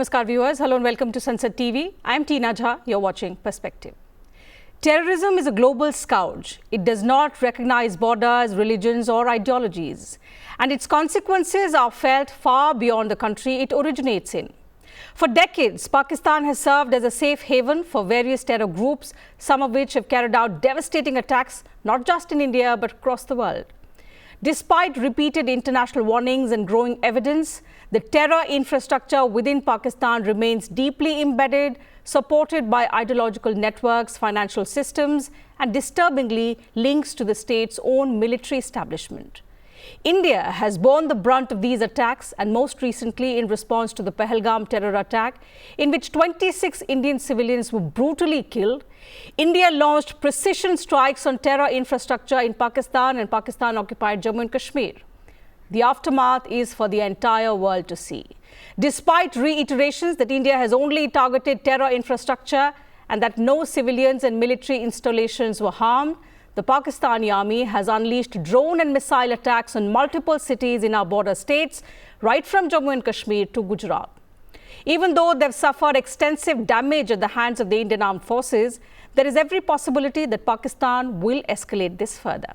Namaskar viewers, hello and welcome to Sansad TV. I am Teena Jha, you're watching Perspective. Terrorism is a global scourge. It does not recognize borders, religions or ideologies. And its consequences are felt far beyond the country it originates in. For decades, Pakistan has served as a safe haven for various terror groups, some of which have carried out devastating attacks not just in India but across the world. Despite repeated international warnings and growing evidence, the terror infrastructure within Pakistan remains deeply embedded, supported by ideological networks, financial systems, and disturbingly links to the state's own military establishment. India has borne the brunt of these attacks, and most recently in response to the Pahalgam terror attack, in which 26 Indian civilians were brutally killed. India launched precision strikes on terror infrastructure in Pakistan and Pakistan-occupied Jammu and Kashmir. The aftermath is for the entire world to see. Despite reiterations that India has only targeted terror infrastructure and that no civilians and military installations were harmed, the Pakistani army has unleashed drone and missile attacks on multiple cities in our border states, right from Jammu and Kashmir to Gujarat. Even though they've suffered extensive damage at the hands of the Indian armed forces, there is every possibility that Pakistan will escalate this further.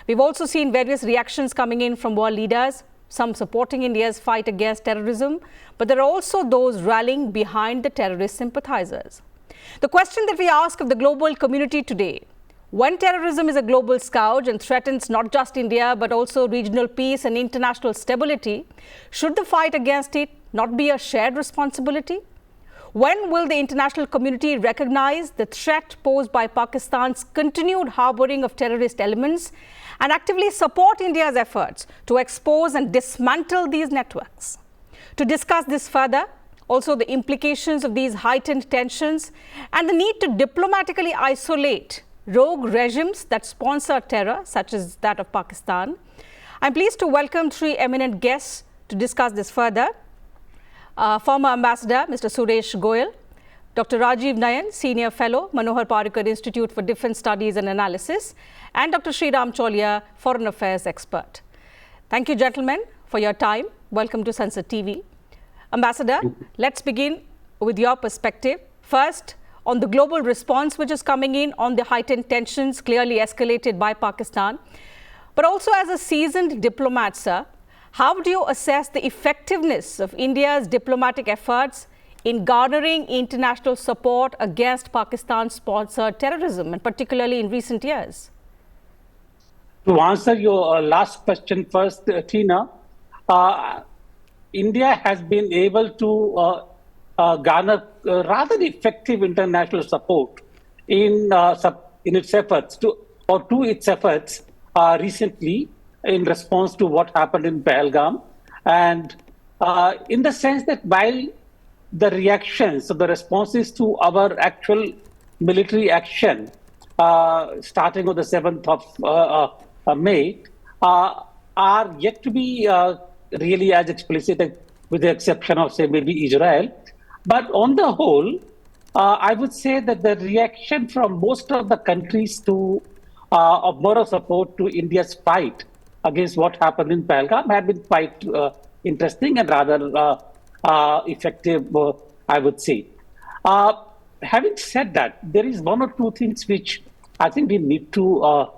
We've also seen various reactions coming in from world leaders, some supporting India's fight against terrorism, but there are also those rallying behind the terrorist sympathizers. The question that we ask of the global community today: when terrorism is a global scourge and threatens not just India but also regional peace and international stability, should the fight against it not be a shared responsibility? When will the international community recognize the threat posed by Pakistan's continued harboring of terrorist elements and actively support India's efforts to expose and dismantle these networks? To discuss this further, also the implications of these heightened tensions and the need to diplomatically isolate rogue regimes that sponsor terror, such as that of Pakistan, I'm pleased to welcome three eminent guests to discuss this further. Former Ambassador Mr. Suresh Goel, Dr. Rajiv Nayan, Senior Fellow, Manhar Institute for Defence Studies and Analysis, and Dr. Sreeram Chaulia, Foreign Affairs Expert. Thank you, gentlemen, for your time. Welcome to Sansad TV. Ambassador, let's begin with your perspective. First, on the global response which is coming in on the heightened tensions clearly escalated by Pakistan, but also as a seasoned diplomat, sir, how do you assess the effectiveness of India's diplomatic efforts in garnering international support against Pakistan-sponsored terrorism, and particularly in recent years? To answer your last question first, Teena, India has been able to garner rather effective international support in its efforts recently in response to what happened in Pahalgam, and in the sense that while the reactions, so the responses to our actual military action starting on the 7th of May are yet to be really as explicit, with the exception of, say, maybe Israel. But on the whole, I would say that the reaction from most of the countries of moral support to India's fight against what happened in Pahalgam have been quite interesting and rather effective, I would say. Having said that, there is one or two things which I think we need to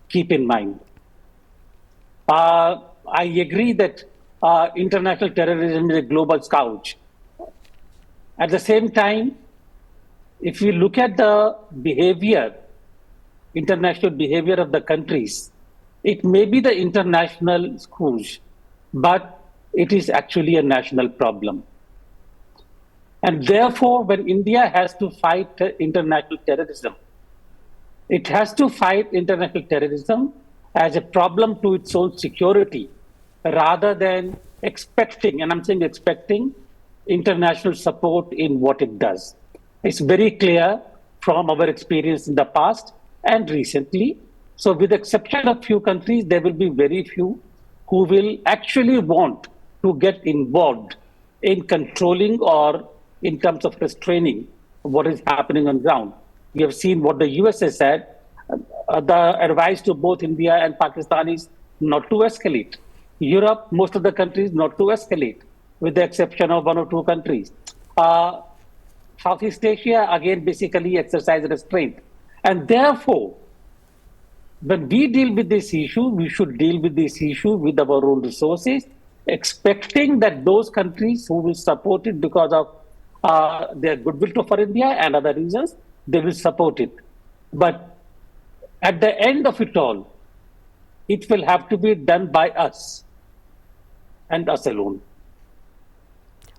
keep in mind. I agree that international terrorism is a global scourge. At the same time, if we look at the behavior, international behavior of the countries, it may be the international scourge, but it is actually a national problem. And therefore, when India has to fight international terrorism, it has to fight international terrorism as a problem to its own security, rather than expecting, and I'm saying expecting, international support in what it does. It's very clear from our experience in the past and recently. So with the exception of few countries, there will be very few who will actually want to get involved in controlling or in terms of restraining what is happening on ground. We have seen what the US has said. The advice to both India and Pakistan is not to escalate. Europe, most of the countries not to escalate, with the exception of one or two countries. uh, Southeast Asia again basically exercise restraint. And therefore, when we deal with this issue, we should deal with this issue with our own resources, expecting that those countries who will support it because of their goodwill for India and other reasons, they will support it. But at the end of it all, it will have to be done by us and us alone.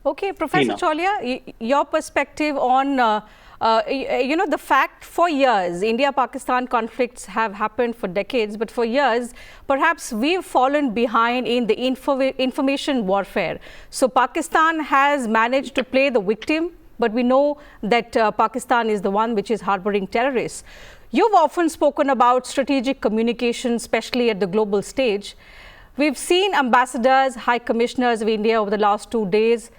Okay, Professor Teena. Chaulia, your perspective on, the fact for years, India-Pakistan conflicts have happened for decades, but for years, perhaps we've fallen behind in the information warfare. So Pakistan has managed to play the victim, but we know that Pakistan is the one which is harboring terrorists. You've often spoken about strategic communication, especially at the global stage. We've seen ambassadors, high commissioners of India over the last 2 days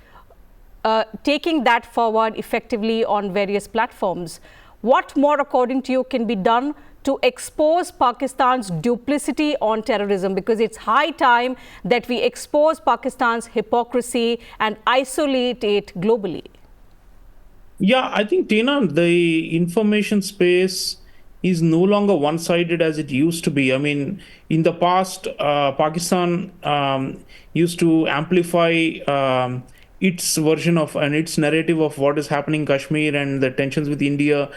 taking that forward effectively on various platforms. What more, according to you, can be done to expose Pakistan's duplicity on terrorism? Because it's high time that we expose Pakistan's hypocrisy and isolate it globally. Yeah, I think, Teena, the information space is no longer one-sided as it used to be. I mean, in the past, Pakistan used to amplify its version of and its narrative of what is happening in Kashmir and the tensions with India,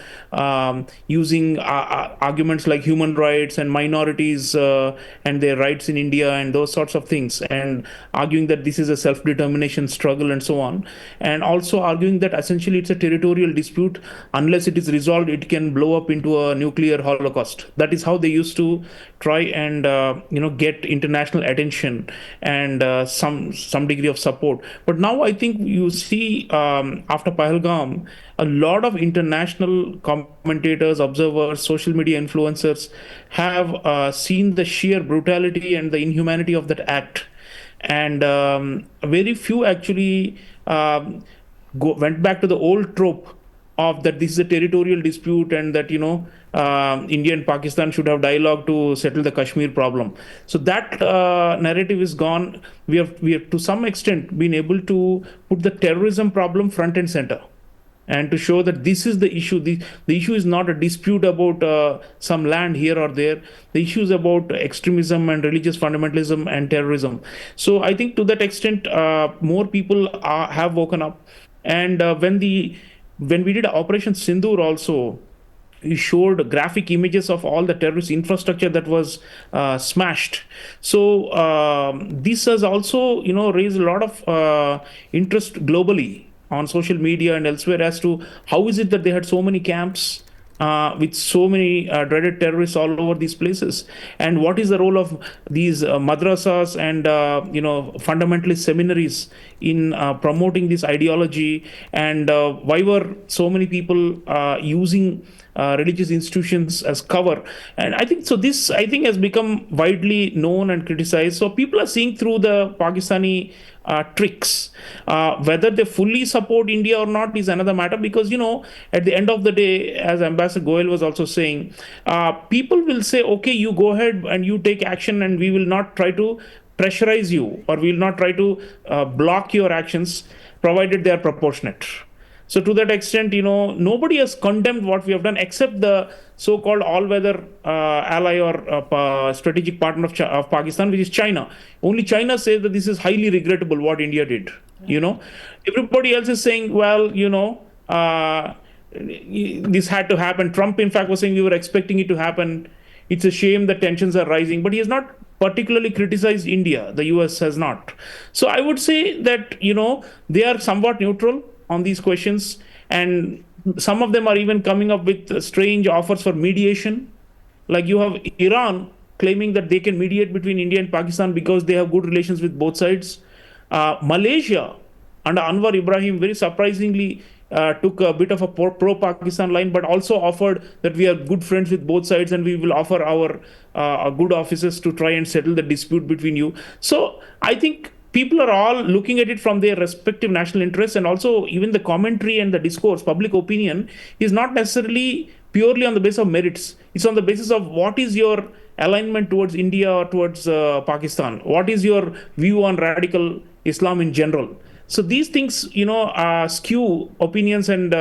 using arguments like human rights and minorities and their rights in India and those sorts of things, and arguing that this is a self-determination struggle and so on, and also arguing that essentially it's a territorial dispute. Unless it is resolved, it can blow up into a nuclear holocaust. That is how they used to try and get international attention and some degree of support. But now I think you see after Pahalgam, a lot of international commentators, observers, social media influencers have seen the sheer brutality and the inhumanity of that act. And very few actually went back to the old trope of that this is a territorial dispute and that India and Pakistan should have dialogue to settle the Kashmir problem. So that narrative is gone. We have to some extent been able to put the terrorism problem front and center, and to show that this is the issue. The issue is not a dispute about some land here or there. The issue is about extremism and religious fundamentalism and terrorism. So I think to that extent, more people have woken up. And when we did Operation Sindoor also, we showed graphic images of all the terrorist infrastructure that was smashed. So this has also, raised a lot of interest globally on social media and elsewhere as to how is it that they had so many camps with so many dreaded terrorists all over these places, and what is the role of these madrasas and fundamentalist seminaries in promoting this ideology, and why were so many people using religious institutions as cover. And I think so this has become widely known and criticized. So people are seeing through the Pakistani tricks. Whether they fully support India or not is another matter, because at the end of the day, as Ambassador Goel was also saying, people will say, okay, you go ahead and you take action, and we will not try to pressurize you, or we will not try to block your actions, provided they are proportionate. So to that extent, nobody has condemned what we have done except the so-called all-weather ally or strategic partner of Pakistan, which is China. Only China says that this is highly regrettable what India did. Everybody else is saying, well, this had to happen. Trump, in fact, was saying we were expecting it to happen. It's a shame that tensions are rising, but he has not particularly criticized India. The US has not. So I would say that, they are somewhat neutral on these questions, and some of them are even coming up with strange offers for mediation. Like you have Iran claiming that they can mediate between India and Pakistan because they have good relations with both sides. Malaysia under Anwar Ibrahim very surprisingly took a bit of a pro-Pakistan line, but also offered that we are good friends with both sides and we will offer our good officers to try and settle the dispute between you. So I think people are all looking at it from their respective national interests, and also even the commentary and the discourse, public opinion is not necessarily purely on the basis of merits. It's on the basis of what is your alignment towards India or towards Pakistan. What is your view on radical Islam in general? So these things, skew opinions and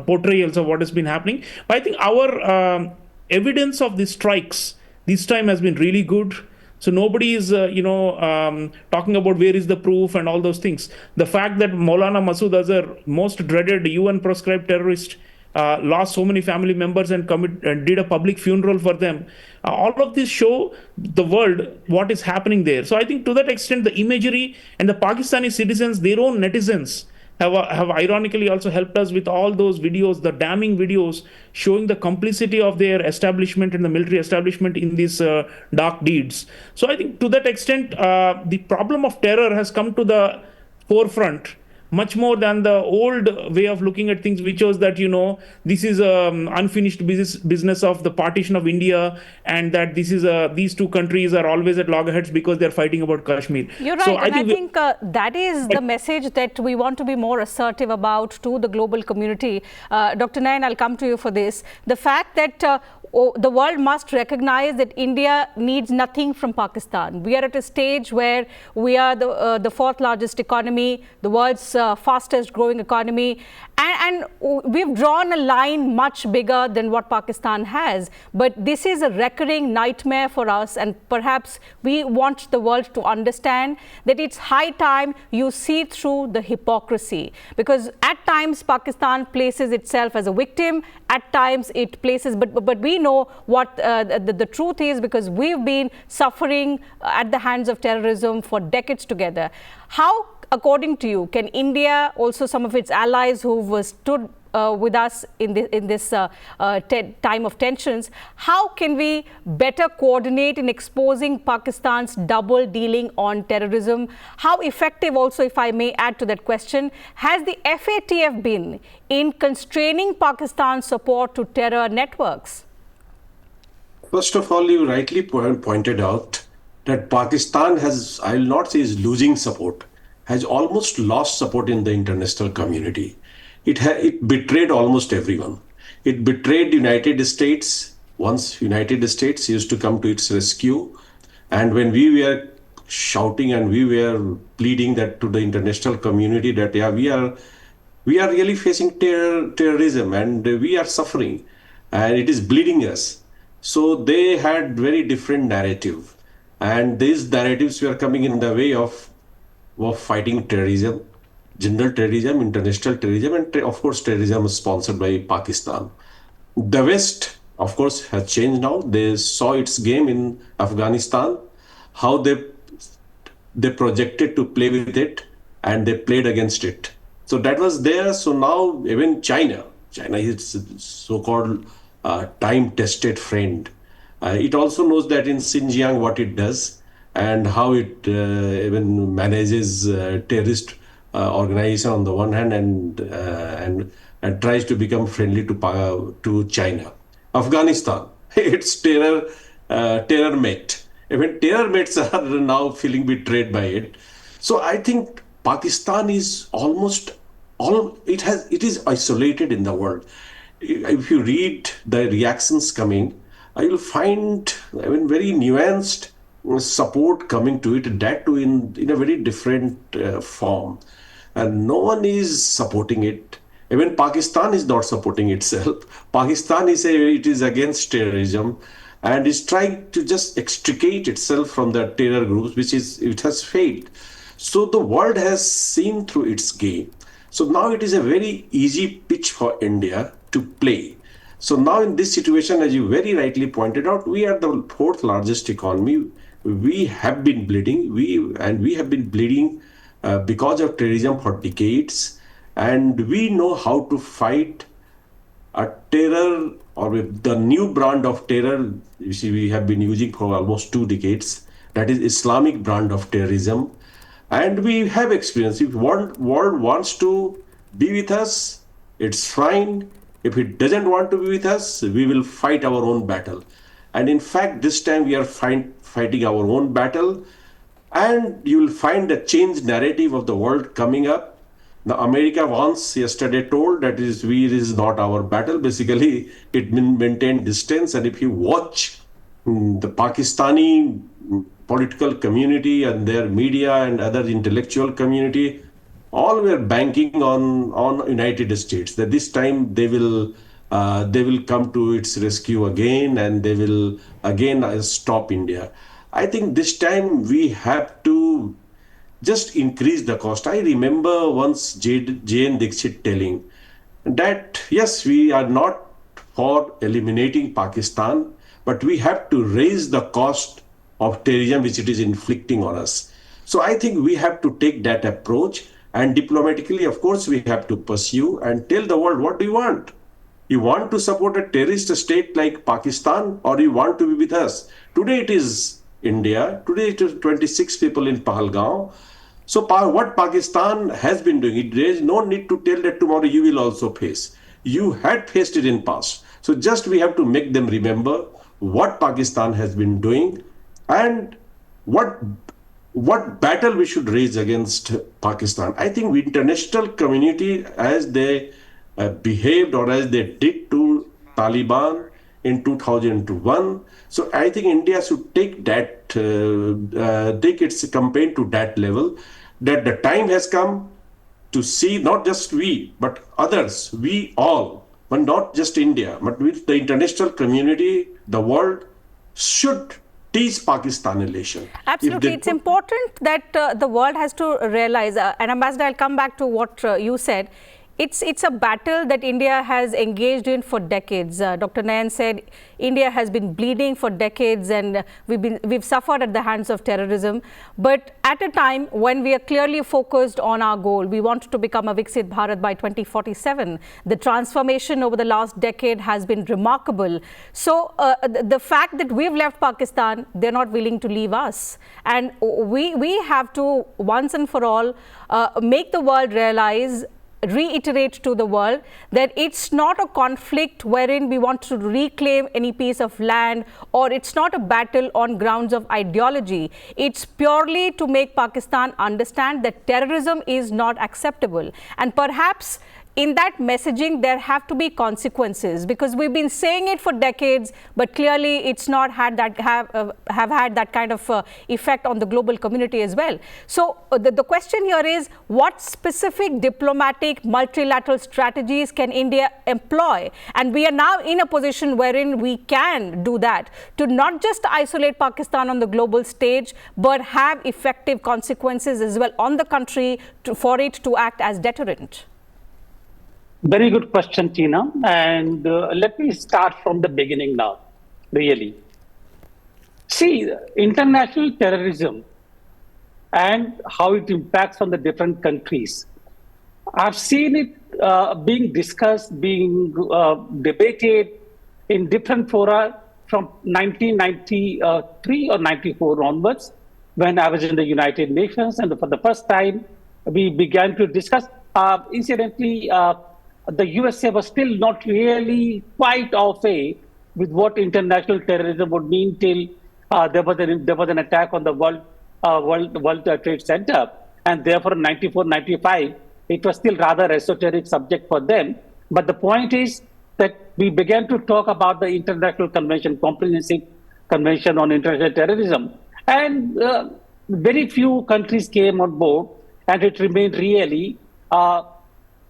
portrayals of what has been happening. But I think our evidence of the strikes this time has been really good. So nobody is, talking about where is the proof and all those things. The fact that Maulana Masood Azhar, most dreaded UN proscribed terrorist, lost so many family members and did a public funeral for them. All of this show the world what is happening there. So I think to that extent, the imagery and the Pakistani citizens, their own netizens, have ironically also helped us with all those videos, the damning videos showing the complicity of their establishment and the military establishment in these dark deeds. So I think to that extent, the problem of terror has come to the forefront much more than the old way of looking at things, which was that, this is unfinished business of the partition of India, and that this is these two countries are always at loggerheads because they're fighting about Kashmir. You're right, so and I think that is the message that we want to be more assertive about to the global community. Dr. Nayan, I'll come to you for this. The fact that the world must recognize that India needs nothing from Pakistan. We are at a stage where we are the fourth largest economy, the world's fastest growing economy, and we've drawn a line much bigger than what Pakistan has. But this is a recurring nightmare for us, and perhaps we want the world to understand that it's high time you see through the hypocrisy, because at times Pakistan places itself as a victim, at times it places, but we know what the truth is, because we've been suffering at the hands of terrorism for decades together. How, according to you, can India, also some of its allies who've stood with us in this time of tensions, how can we better coordinate in exposing Pakistan's double dealing on terrorism? How effective also, if I may add to that question, has the FATF been in constraining Pakistan's support to terror networks? First of all, you rightly pointed out that Pakistan has, I will not say is losing support, has almost lost support in the international community. It betrayed almost everyone. It betrayed United States. Once United States used to come to its rescue, and when we were shouting and we were pleading that to the international community that we are really facing terrorism and we are suffering and it is bleeding us. So they had very different narrative, and these narratives were coming in the way of fighting terrorism, general terrorism, international terrorism, and of course terrorism sponsored by Pakistan. The West, of course, has changed now. They saw its game in Afghanistan, how they projected to play with it, and they played against it. So that was there. So now even China is so-called time-tested friend. It also knows that in Xinjiang what it does and how it even manages terrorist organization on the one hand and tries to become friendly to China. Afghanistan, it's terror mate. Even terror mates are now feeling betrayed by it. So I think Pakistan is it is isolated in the world. If you read the reactions coming, you will find very nuanced support coming to it, that too in a very different form. And no one is supporting it. Even Pakistan is not supporting itself. Pakistan it is against terrorism and is trying to just extricate itself from the terror groups, it has failed. So the world has seen through its game. So now it is a very easy pitch for India to play. So now in this situation, as you very rightly pointed out, we are the fourth largest economy. We have been bleeding. We have been bleeding because of terrorism for decades, and we know how to fight a terror, or with the new brand of terror we have been using for almost 2 decades, that is Islamic brand of terrorism. And we have experience. If world wants to be with us, it's fine. If it doesn't want to be with us, we will fight our own battle. And in fact, this time we are fighting our own battle. And you will find a changed narrative of the world coming up. Now, America once yesterday told that it is not our battle. Basically, it maintained distance. And if you watch the Pakistani political community and their media and other intellectual community, all were banking on United States, that this time they will come to its rescue again, and they will again stop India. I think this time we have to just increase the cost. I remember once J.N. Dixit telling that yes, we are not for eliminating Pakistan, but we have to raise the cost of terrorism which it is inflicting on us. So I think we have to take that approach, and diplomatically, of course, we have to pursue and tell the world, what do you want? You want to support a terrorist state like Pakistan, or you want to be with us? Today it is India. Today it is 26 people in Pahalgaon. So what Pakistan has been doing, there is no need to tell that tomorrow you will also face. You had faced it in past. So just we have to make them remember what Pakistan has been doing, and what battle we should raise against Pakistan. I think international community, as they behaved or as they did to Taliban in 2001. So I think India should take that, take its campaign to that level, that the time has come to see not just we, but others, we all, but not just India, but with the international community, the world should teach Pakistan a lesson. Absolutely. It's important that the world has to realize, and Ambassador, I'll come back to what you said. It's a battle that India has engaged in for decades. Dr. Nayan said India has been bleeding for decades, and we've suffered at the hands of terrorism. But at a time when we are clearly focused on our goal, we want to become a Viksit Bharat by 2047. The transformation over the last decade has been remarkable. So the fact that we've left Pakistan, they're not willing to leave us. And we have to once and for all make the world realize, reiterate to the world that it's not a conflict wherein we want to reclaim any piece of land, or it's not a battle on grounds of ideology. It's purely to make Pakistan understand that terrorism is not acceptable. And perhaps in that messaging, there have to be consequences, because we've been saying it for decades, but clearly it's not had that have had that kind of effect on the global community as well. So the question here is, what specific diplomatic multilateral strategies can India employ? And we are now in a position wherein we can do that, to not just isolate Pakistan on the global stage, but have effective consequences as well on the country for it to act as deterrent. Very good question, Teena. And let me start from the beginning now, really. See, international terrorism and how it impacts on the different countries. I've seen it being discussed, being debated in different fora from 1993 or 94 onwards, when I was in the United Nations, and for the first time we began to discuss. Incidentally, the USA was still not really quite au fait with what international terrorism would mean till there was an attack on the World Trade Center, and therefore in 94, 95, it was still rather esoteric subject for them. But the point is that we began to talk about the International Convention, Comprehensive Convention on International Terrorism, and very few countries came on board, and it remained really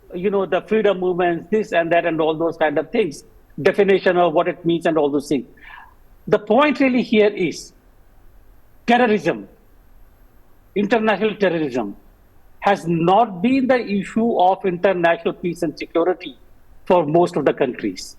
the freedom movements, this and that, and all those kind of things, definition of what it means and all those things. The point really here is terrorism, international terrorism, has not been the issue of international peace and security for most of the countries.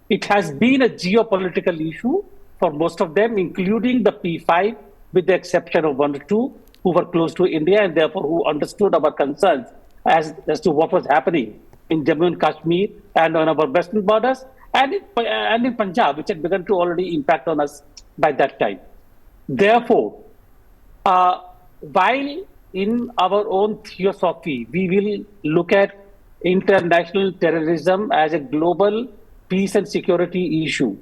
It has been a geopolitical issue for most of them, including the P5, with the exception of one or two who were close to India and therefore who understood our concerns as to what was happening in Jammu and Kashmir and on our western borders, and in Punjab, which had begun to already impact on us by that time. Therefore, while in our own theosophy, we will look at international terrorism as a global peace and security issue,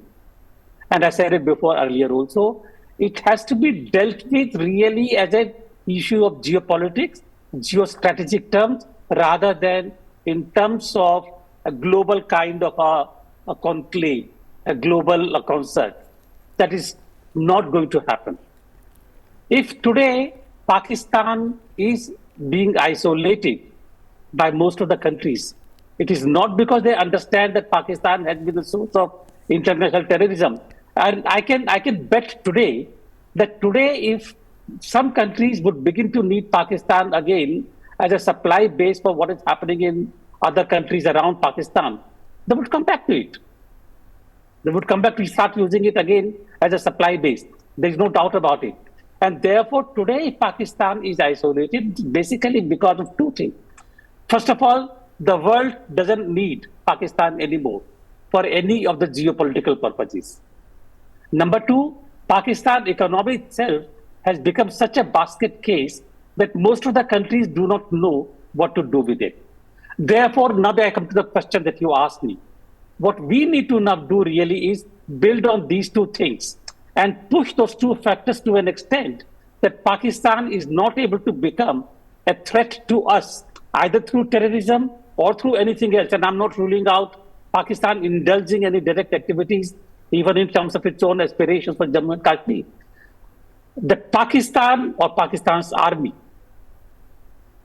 and I said it before earlier also, it has to be dealt with really as an issue of geopolitics, geostrategic terms, rather than in terms of a global kind of a conclave, a global concert. That is not going to happen. If today Pakistan is being isolated by most of the countries. It is not because they understand that Pakistan has been the source of international terrorism. And I can bet today that today, if some countries would begin to need Pakistan again as a supply base for what is happening in other countries around Pakistan, they would come back to it. They would come back to start using it again as a supply base. There is no doubt about it. And therefore, today, Pakistan is isolated basically because of two things. First of all, the world doesn't need Pakistan anymore for any of the geopolitical purposes. Number two, Pakistan economy itself has become such a basket case that most of the countries do not know what to do with it. Therefore, now that I come to the question that you asked me, what we need to now do really is build on these two things and push those two factors to an extent that Pakistan is not able to become a threat to us, either through terrorism or through anything else. And I'm not ruling out Pakistan indulging any direct activities, even in terms of its own aspirations for Jammu and Kashmir. That Pakistan or Pakistan's army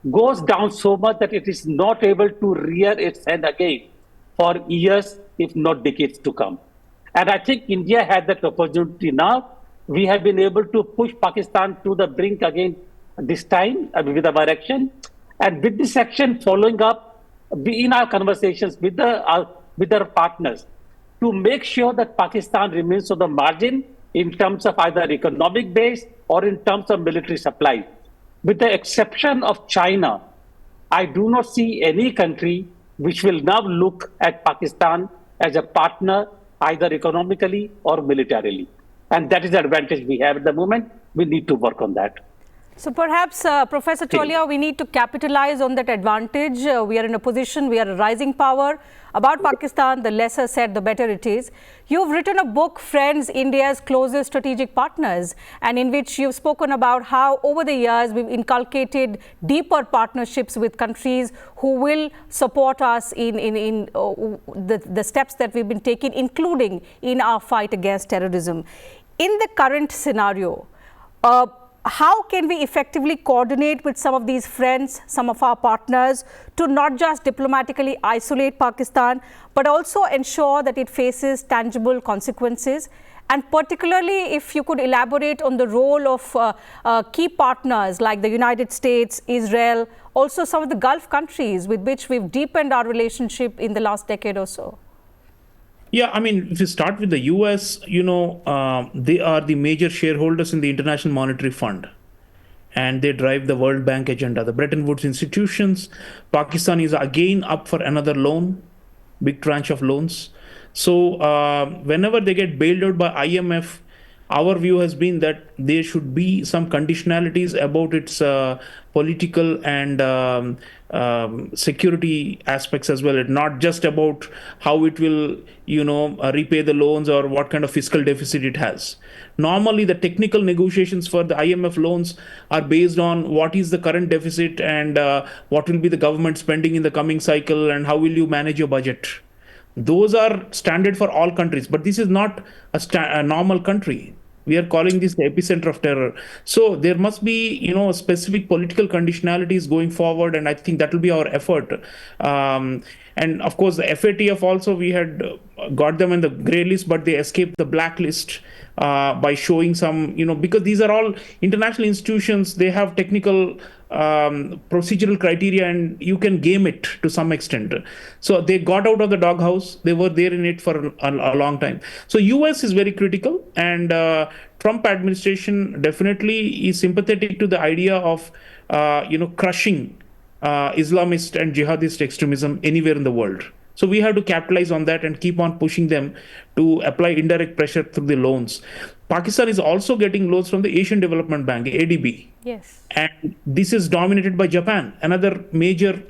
goes down so much that it is not able to rear its head again for years, if not decades to come. And I think India had that opportunity now. We have been able to push Pakistan to the brink again this time with our action. And with this action following up in our conversations with our partners to make sure that Pakistan remains on the margin in terms of either economic base or in terms of military supply. With the exception of China, I do not see any country which will now look at Pakistan as a partner, either economically or militarily. And that is the advantage we have at the moment. We need to work on that. So perhaps, Professor Chaulia, we need to capitalize on that advantage. We are in a position, we are a rising power. About Pakistan, the lesser said, the better it is. You've written a book, Friends, India's Closest Strategic Partners, and in which you've spoken about how over the years we've inculcated deeper partnerships with countries who will support us in the steps that we've been taking, including in our fight against terrorism. In the current scenario, how can we effectively coordinate with some of these friends, some of our partners, to not just diplomatically isolate Pakistan, but also ensure that it faces tangible consequences? And particularly, if you could elaborate on the role of key partners like the United States, Israel, also some of the Gulf countries with which we've deepened our relationship in the last decade or so. Yeah, I mean, if you start with the US, they are the major shareholders in the International Monetary Fund, and they drive the World Bank agenda. The Bretton Woods institutions, Pakistan is again up for another loan, big tranche of loans. So whenever they get bailed out by IMF, our view has been that there should be some conditionalities about its political and security aspects as well. It's not just about how it will, repay the loans or what kind of fiscal deficit it has. Normally, the technical negotiations for the IMF loans are based on what is the current deficit and what will be the government spending in the coming cycle and how will you manage your budget. Those are standard for all countries, but this is not a normal country. We are calling this the epicenter of terror. So there must be, specific political conditionalities going forward, and I think that will be our effort. And of course, the FATF also, we had got them in the grey list, but they escaped the blacklist by showing some, because these are all international institutions, they have technical procedural criteria and you can game it to some extent. So they got out of the doghouse. They were there in it for a long time. So US is very critical, and Trump administration definitely is sympathetic to the idea of, crushing Islamist and jihadist extremism anywhere in the world. So we have to capitalize on that and keep on pushing them to apply indirect pressure through the loans. Pakistan is also getting loans from the Asian Development Bank, ADB. Yes. And this is dominated by Japan, another major,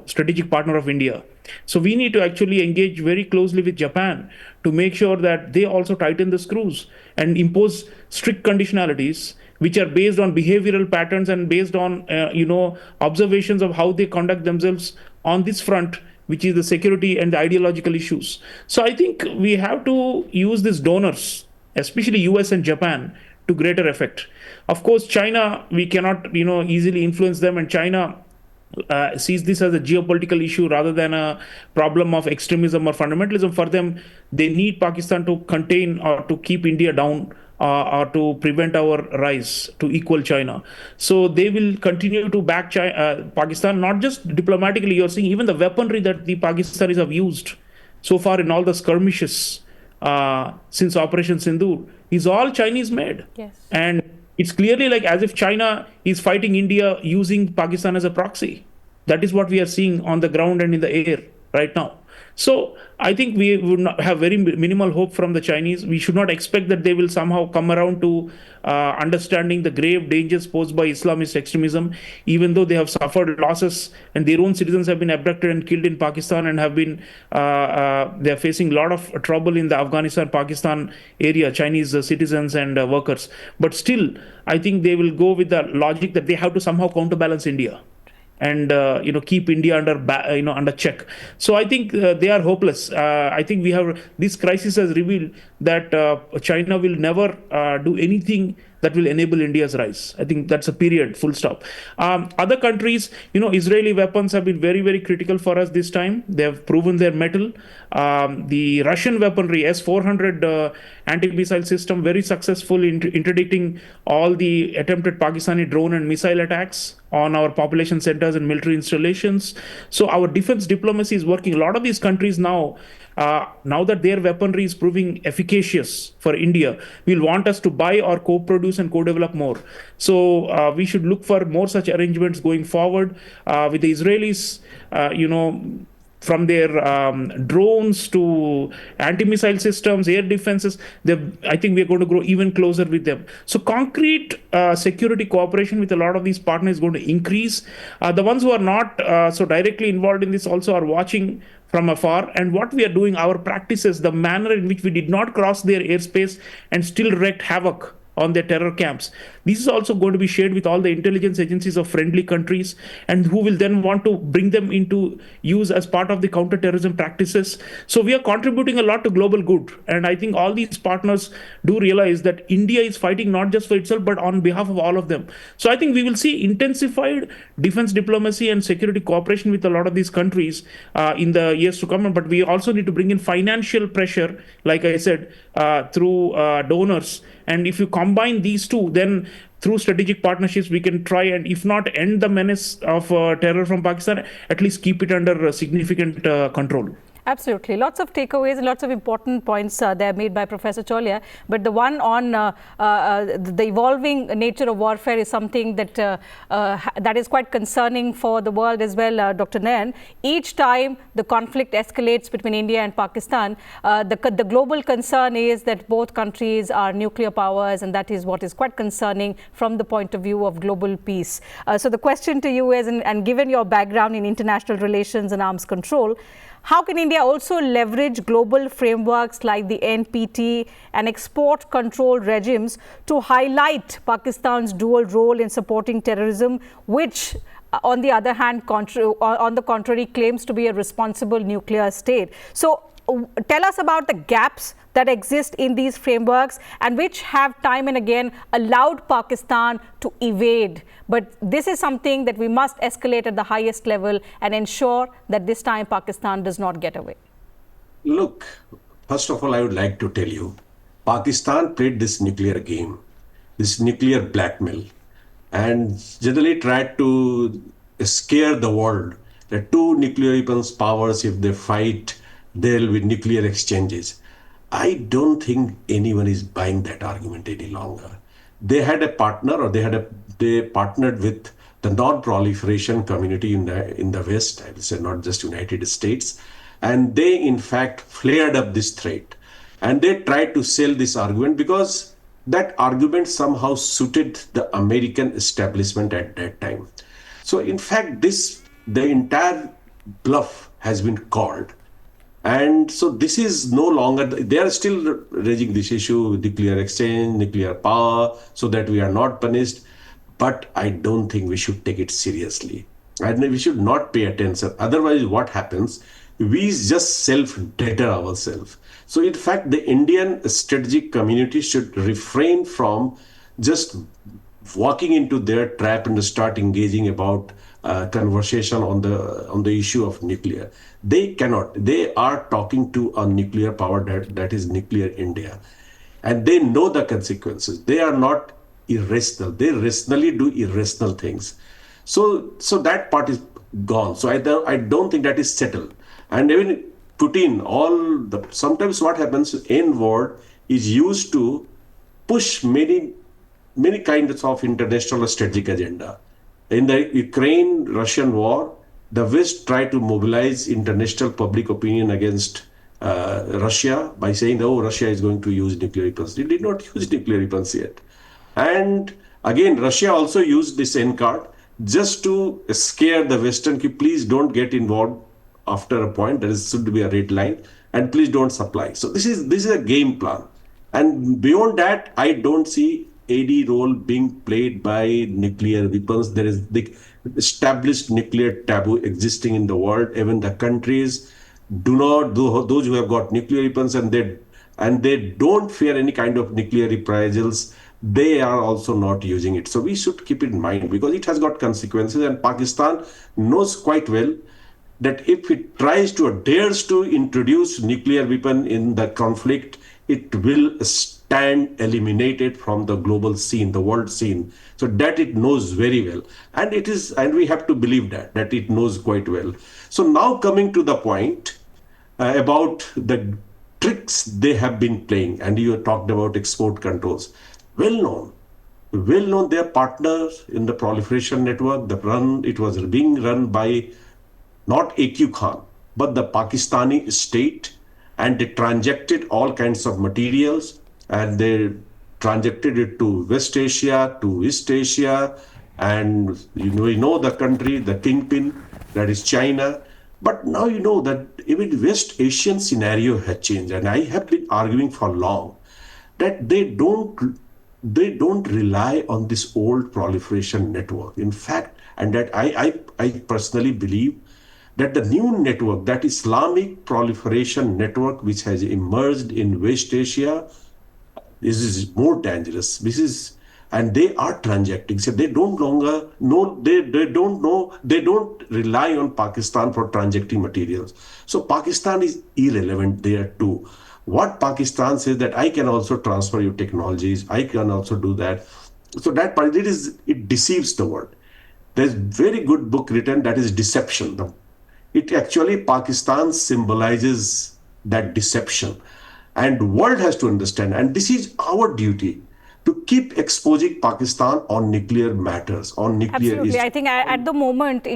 strategic partner of India. So we need to actually engage very closely with Japan to make sure that they also tighten the screws and impose strict conditionalities which are based on behavioral patterns and based on, observations of how they conduct themselves on this front, which is the security and the ideological issues. So I think we have to use these donors, especially US and Japan, to greater effect. Of course, China, we cannot, easily influence them, and China sees this as a geopolitical issue rather than a problem of extremism or fundamentalism. For them, they need Pakistan to contain or to keep India down, or to prevent our rise to equal China. So they will continue to back Pakistan, not just diplomatically. You're seeing even the weaponry that the Pakistanis have used so far in all the skirmishes since Operation Sindoor is all Chinese made. Yes. And it's clearly like as if China is fighting India using Pakistan as a proxy. That is what we are seeing on the ground and in the air right now. So I think we would not have very minimal hope from the Chinese. We should not expect that they will somehow come around to understanding the grave dangers posed by Islamist extremism, even though they have suffered losses and their own citizens have been abducted and killed in Pakistan and have been, they are facing a lot of trouble in the Afghanistan-Pakistan area, Chinese citizens and workers. But still, I think they will go with the logic that they have to somehow counterbalance India and keep India under check. So I think they are hopeless. I think this crisis has revealed that China will never do anything that will enable India's rise. I think that's a period, full stop. Other countries, Israeli weapons have been very, very critical for us this time. They have proven their mettle. The Russian weaponry, S-400 anti-missile system, very successful in interdicting all the attempted Pakistani drone and missile attacks on our population centers and military installations. So our defense diplomacy is working. A lot of these countries now that their weaponry is proving efficacious for India, will want us to buy or co-produce and co-develop more. So we should look for more such arrangements going forward with the Israelis, from their drones to anti-missile systems, air defenses. I think we're going to grow even closer with them. So concrete security cooperation with a lot of these partners is going to increase. The ones who are not so directly involved in this also are watching from afar, and what we are doing, our practices, the manner in which we did not cross their airspace and still wreaked havoc on their terror camps. This is also going to be shared with all the intelligence agencies of friendly countries, and who will then want to bring them into use as part of the counter-terrorism practices. So we are contributing a lot to global good. And I think all these partners do realize that India is fighting not just for itself, but on behalf of all of them. So I think we will see intensified defense diplomacy and security cooperation with a lot of these countries in the years to come. But we also need to bring in financial pressure, like I said, through donors. And if you combine these two, then through strategic partnerships, we can try and, if not end the menace of terror from Pakistan, at least keep it under significant control. Absolutely. Lots of takeaways and lots of important points there made by Professor Chaulia. But the one on the evolving nature of warfare is something that that is quite concerning for the world as well, Dr. Nayan. Each time the conflict escalates between India and Pakistan, the global concern is that both countries are nuclear powers, and that is what is quite concerning from the point of view of global peace. So the question to you is, and given your background in international relations and arms control, how can India also leverage global frameworks like the NPT and export control regimes to highlight Pakistan's dual role in supporting terrorism, which, on the other hand, on the contrary, claims to be a responsible nuclear state? So tell us about the gaps that exist in these frameworks and which have time and again allowed Pakistan to evade. But this is something that we must escalate at the highest level and ensure that this time Pakistan does not get away. Look, first of all, I would like to tell you, Pakistan played this nuclear game, this nuclear blackmail, and generally tried to scare the world that two nuclear weapons powers, if they fight, there'll be nuclear exchanges. I don't think anyone is buying that argument any longer. They had a partner, or they partnered with the non-proliferation community in the West, I will say not just United States, and they in fact flared up this threat. And they tried to sell this argument because that argument somehow suited the American establishment at that time. So in fact, the entire bluff has been called. And so this is no longer, they are still raising this issue, nuclear exchange, nuclear power, so that we are not punished. But I don't think we should take it seriously. And we should not pay attention. Otherwise, what happens? We just self-deter ourselves. So in fact, the Indian strategic community should refrain from just walking into their trap and start engaging about conversation on the issue of nuclear. They cannot. They are talking to a nuclear power that is nuclear India, and they know the consequences. They are not irrational. They rationally do irrational things. So that part is gone. So I don't think that is settled. And even Putin, sometimes what happens, N-word is used to push many kinds of international strategic agenda. In the Ukraine-Russian war, the West tried to mobilize international public opinion against Russia by saying, oh, Russia is going to use nuclear weapons. They did not use nuclear weapons yet. And again, Russia also used this N card just to scare the Western, please don't get involved after a point. There should be a red line, and please don't supply. So this is a game plan. And beyond that, I don't see any role being played by nuclear weapons. There is the established nuclear taboo existing in the world. Even the countries those who have got nuclear weapons and they don't fear any kind of nuclear reprisals, they are also not using it. So we should keep it in mind because it has got consequences, and Pakistan knows quite well that if it tries to or dares to introduce nuclear weapon in the conflict, it will stand eliminated from the global scene, the world scene. So that it knows very well. And we have to believe that it knows quite well. So now coming to the point about the tricks they have been playing, and you talked about export controls. Well known, they are partners in the proliferation network. It was being run by not AQ Khan, but the Pakistani state, and they transacted all kinds of materials, and they transacted it to West Asia, to East Asia, and we know the country, the kingpin, that is China. But now you know that even West Asian scenario has changed, and I have been arguing for long that they don't rely on this old proliferation network. In fact, and that I personally believe that the new network, that Islamic proliferation network which has emerged in West Asia, this is more dangerous. And they are transacting. So they don't rely on Pakistan for transacting materials. So Pakistan is irrelevant there too. What Pakistan says that I can also transfer your technologies, I can also do that. So that part, it deceives the world. There's very good book written that is Deception. It actually, Pakistan symbolizes that deception. And world has to understand, and this is our duty, to keep exposing Pakistan on nuclear matters, on nuclear Absolutely. issues. I think at the moment,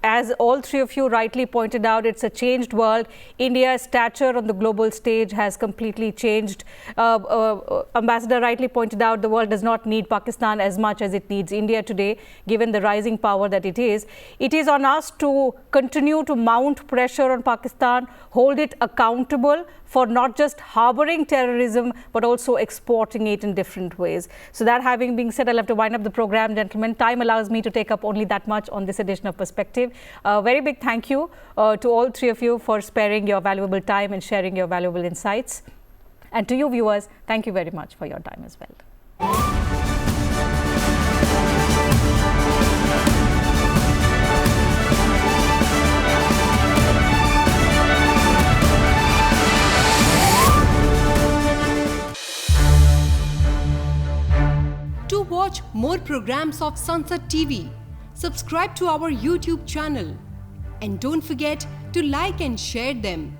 as all three of you rightly pointed out, it's a changed world. India's stature on the global stage has completely changed. Ambassador rightly pointed out the world does not need Pakistan as much as it needs India today, given the rising power that it is. It is on us to continue to mount pressure on Pakistan, hold it accountable for not just harboring terrorism, but also exporting it in different ways. So that having been said, I'll have to wind up the program, gentlemen. Time allows me to take up only that much on this edition of Perspective. Very big thank you to all three of you for sparing your valuable time and sharing your valuable insights. And to you viewers, thank you very much for your time as well. To watch more programs of Sansad TV, subscribe to our YouTube channel and don't forget to like and share them.